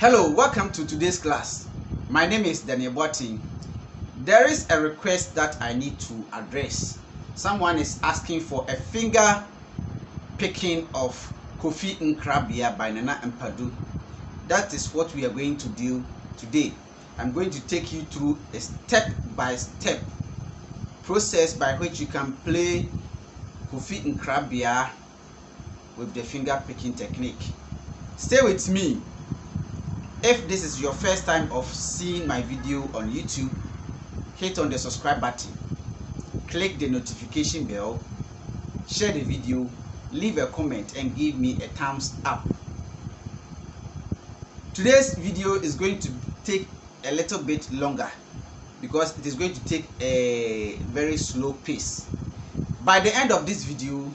Hello, welcome to today's class. My name is Daniel Botin. There is a request that I need to address. Someone is asking for a finger picking of Kofi Nkrabea by Nana Mpadu. That is what we are going to do today. I'm going to take you through a step-by-step process by which you can play Kofi Nkrabea with the finger picking technique. Stay with me. If this is your first time of seeing my video on YouTube, hit on the subscribe button, click the notification bell, share the video, leave a comment and give me a thumbs up. Today's video is going to take a little bit longer because it is going to take a very slow pace. By the end of this video,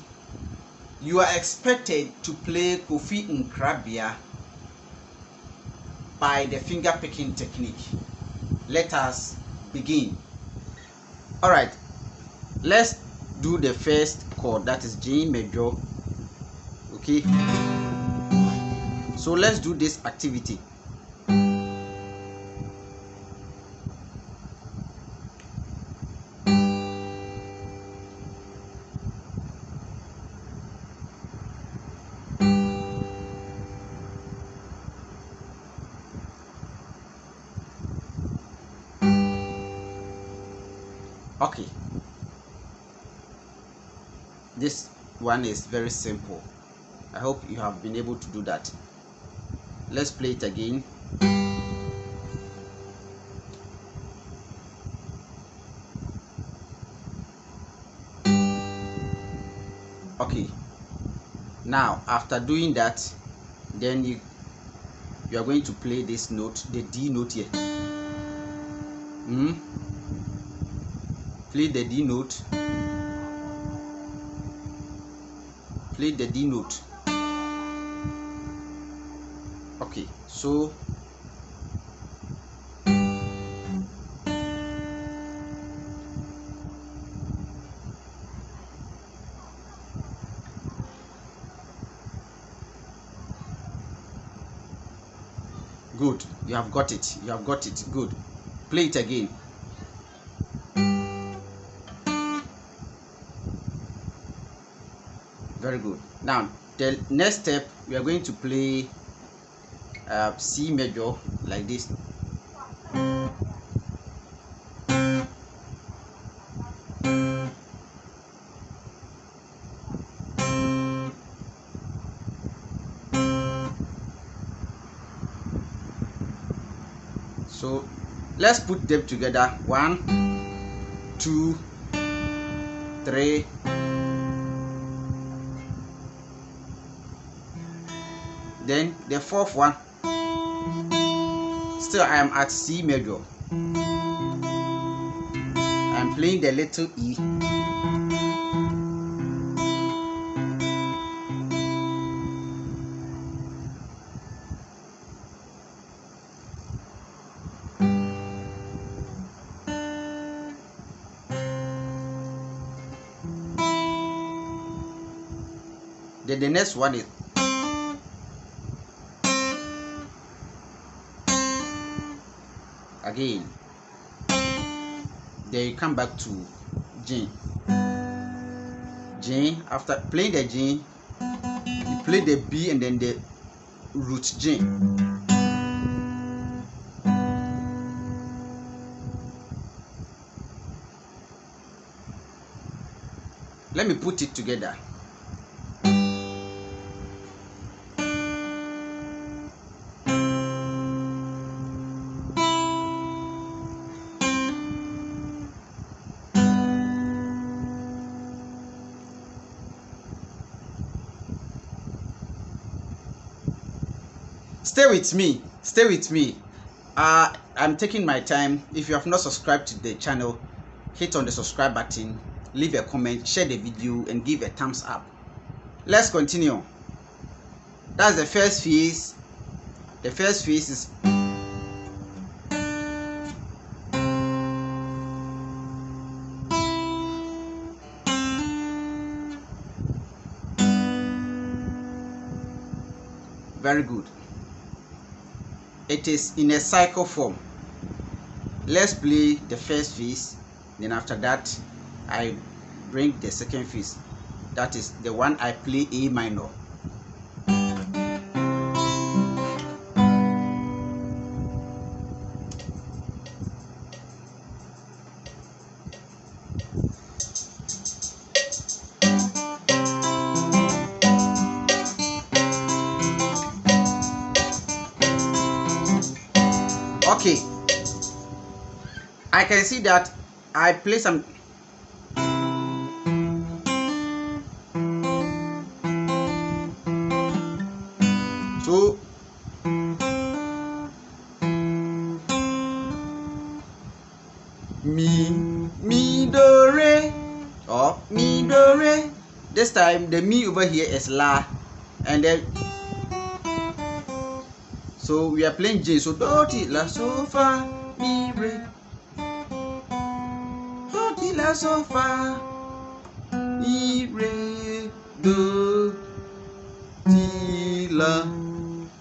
you are expected to play Kofi Nkrabea by the finger picking technique. Let us begin. Alright, let's do the first chord, that is G major. Okay, so let's do this activity. Okay, this one is very simple. I hope you have been able to do that. Let's play it again. Okay, now after doing that, then you are going to play this note, the D note here. Play the D note. Play the D note. Okay, so good, you have got it. You have got it. Good. Play it again. Very good. Now the next step, we are going to play C major like this. So let's put them together. 1, 2, 3. Then the fourth one, still I am at C major. I am playing the little E. Then the next one is again. Then you come back to G. G. After playing the G, you play the B and then the root G. Let me put it together. Stay with me. Stay with me. I'm taking my time. If you have not subscribed to the channel, hit on the subscribe button, leave a comment, share the video and give a thumbs up. Let's continue. That's the first phase. The first phase is very good. it is in a cycle form. Let's play the first phrase, then after that I bring the second phrase. That is the one I play A minor. Okay, I can see that I play some. So mi do re or mi do re. This time the mi over here is la, and then so we are playing J. So do ti la so fa mi re, do ti la so fa mi re do ti la.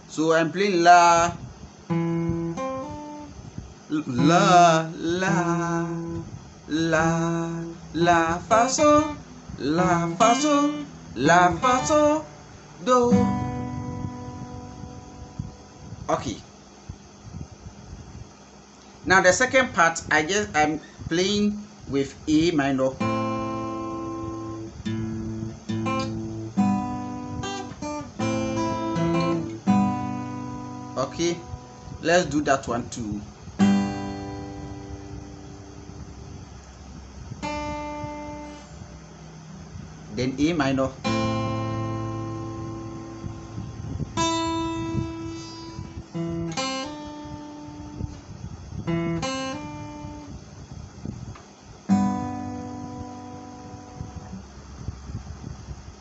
So I'm playing la la la la fa so la fa so la fa so do. Okay, now the second part I'm playing with A minor. Okay, let's do that one too. Then A minor.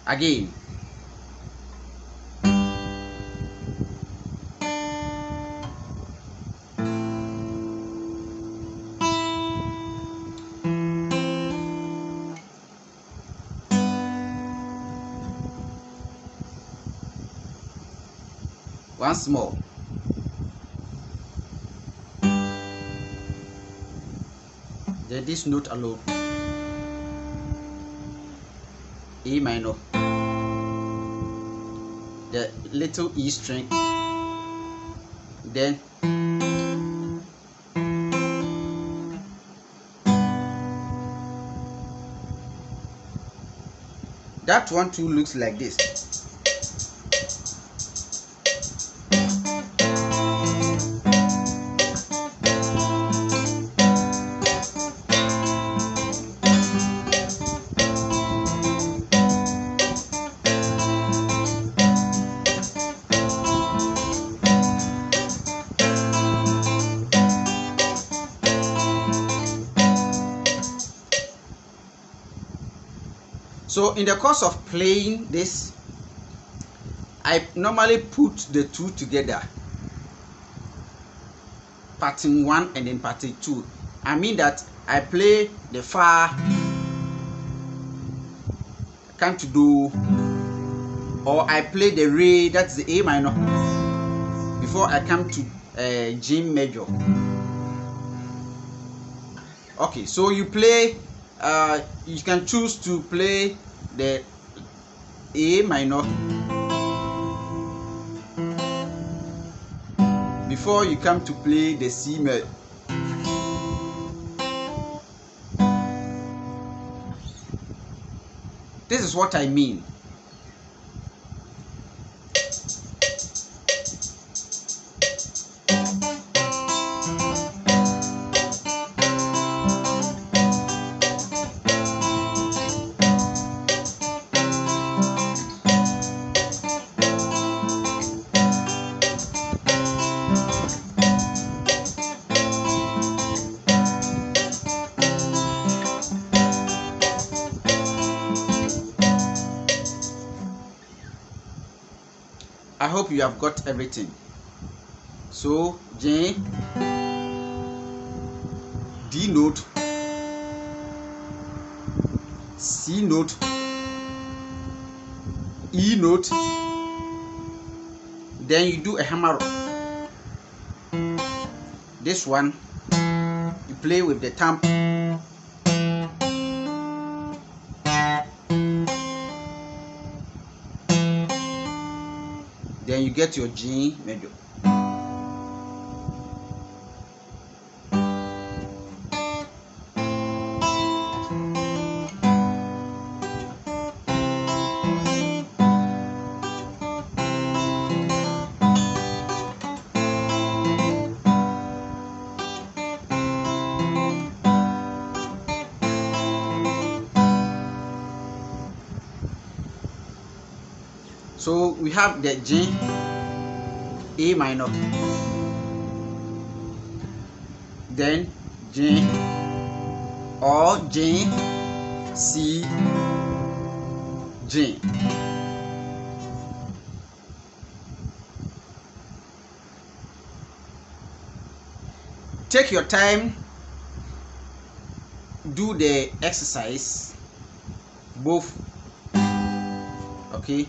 Again. Once more. Then this note alone. A minor. The little E string. Then that one too looks like this. So in the course of playing this, I normally put the two together, pattern 1 and then pattern 2. I mean that I play the fa, come to do, or I play the re, that's the A minor, before I come to G major. Okay, so you play, you can choose to play the A minor before you come to play the C major. This is what I mean. I hope you have got everything. So J, D note, C note, E note, then you do a hammer. this one, you play with the thumb. Then you get your G major. So we have the G, A minor, then G or G, C, G. Take your time, do the exercise, both, okay?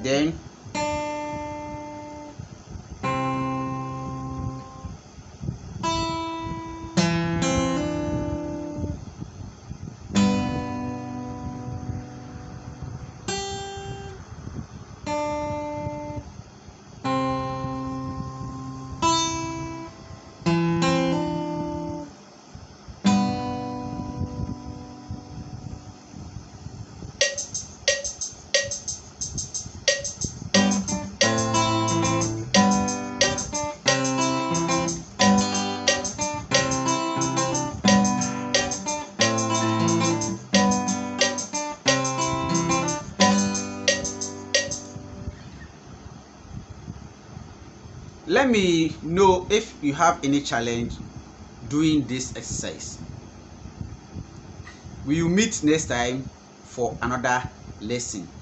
Then let me know if you have any challenge doing this exercise. We will meet next time for another lesson.